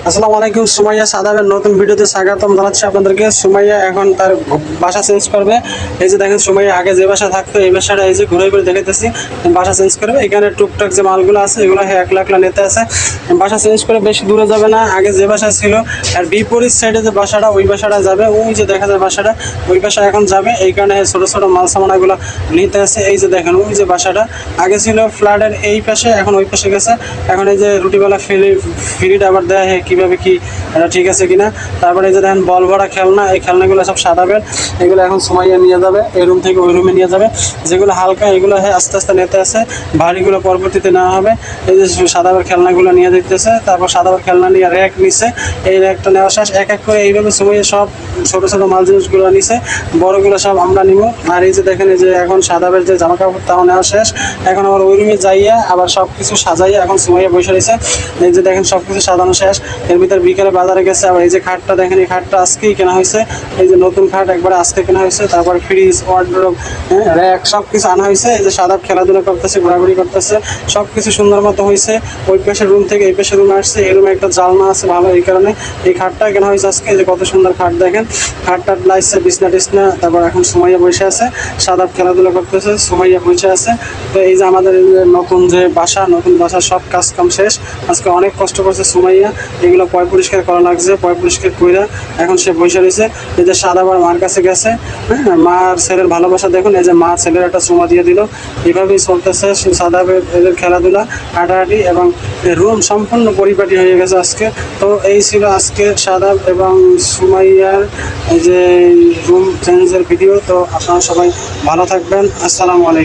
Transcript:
আসসালামু আলাইকুম। সুমাইয়া সাদাবের নতুন ভিডিওতে স্বাগতম জানাচ্ছি আপনাদেরকে। সুমাইয়া এখন তার বাসা চেঞ্জ করবে। এই যে দেখেন, সুমাইয়া আগে যে বাসা থাকতো এই বাসাটা এই যে ঘুরে ঘুরে দেখাইতেছি, বাসা চেঞ্জ করবে। এখানে টুকটাক যে মালগুলো আছে এগুলো একলা একলা নিতে আছে। বাসা চেঞ্জ করে বেশি দূরে যাবে না, আগে যে বাসা ছিল আর বিপরীত সাইডে যে বাসাটা ওই বাসাটা যাবে। ওই যে দেখা যায় বাসাটা, ওই বাসা এখন যাবে। এই কারণে ছোটো ছোটো মাল সামানাগুলো নিতে আছে। এই যে দেখেন, ওই যে বাসাটা আগে ছিল ফ্ল্যাটের এই পাশে, এখন ওই পাশে গেছে। এখন এই যে রুটিবেলা ফ্রিটা আবার দেয় কীভাবে কি এটা ঠিক আছে কিনা। তারপরে এই যে দেখেন বল ভরা খেলনা, এই খেলনাগুলো সব সাদাবের। এগুলো এখন সুমাইয়া নিয়ে যাবে, এই রুম থেকে ওই রুমে নিয়ে যাবে। যেগুলো হালকা এগুলো আস্তে আস্তে নিতে আছে, ভারীগুলো পরবর্তীতে নেওয়া হবে। এই যে সাদাবের খেলনাগুলো নিয়ে দিতেছে। তারপর সাদাবের খেলনা নিয়ে র্যাক নিছে, এই র্যাকটা নেওয়া শেষ। এক এক করে এইভাবে সুমাইয়া সব ছোটো ছোটো মাল জিনিসগুলো নিছে, বড়গুলো সব আমরা নিব। আর এই যে দেখেন, এই যে এখন সাদাবের যে জামা কাপড় তাও নেওয়া শেষ। এখন আবার ওই রুমে যাইয়া আবার সব কিছু সাজাইয়া এখন সুমাইয়া বসে রয়েছে। এই যে দেখেন সব কিছু সাজানো শেষ। এর ভিতরে বিকেলে বাজারে গেছে। আবার এই যে খাটটা দেখেন, এই খাটটা আজকেই কেনা হয়েছে। এই যে নতুন খাট একবারে আজকে কেনা হয়েছে। তারপর ফ্রিজ, ওয়ার্ডরোব, র্যাক সব কিছু আনা হয়েছে। এই যে সাদাব খেলাধুলা করতেছে, ঘোরাঘুরি করতেছে, সব কিছু সুন্দর মতো হয়েছে। ওই পাশের রুম থেকে এই পাশের রুমে আসছে। এই রুমে একটা জালনা আছে ভালো, এই কারণে এই খাটটা কেনা হয়েছে আজকে। এই যে কত সুন্দর খাট দেখেন, খাটটা লাইছে, বিছনা টিছনা। তারপর এখন সুমাইয়া বসে আছে, সাদাব খেলাধুলা করতেছে, সুমাইয়া বসে আছে। তো এই যে আমাদের নতুন যে বাসা, নতুন বাসার সব কাজ কাম শেষ। আজকে অনেক কষ্ট করছে সুমাইয়া, এগুলো পয় পরিষ্কার করা লাগছে। পয় পরিষ্কার কইরা এখন সে বসে রয়েছে। এই যে সাদাবার মার কাছে গেছে, হ্যাঁ, মার ছেলের ভালোবাসা দেখুন। এই যে মা ছেলের একটা চুমা দিয়ে দিল। এইভাবেই চলতেছে সাদাবের এদের খেলাধুলা, হাঁটাহাঁটি, এবং রুম সম্পূর্ণ পরিপাটি হয়ে গেছে আজকে। তো এই ছিল আজকে সাদাব এবং সুমাইয়ার এই যে রুম চেঞ্জের ভিডিও। তো আপনারা সবাই ভালো থাকবেন। আসসালামু আলাইকুম।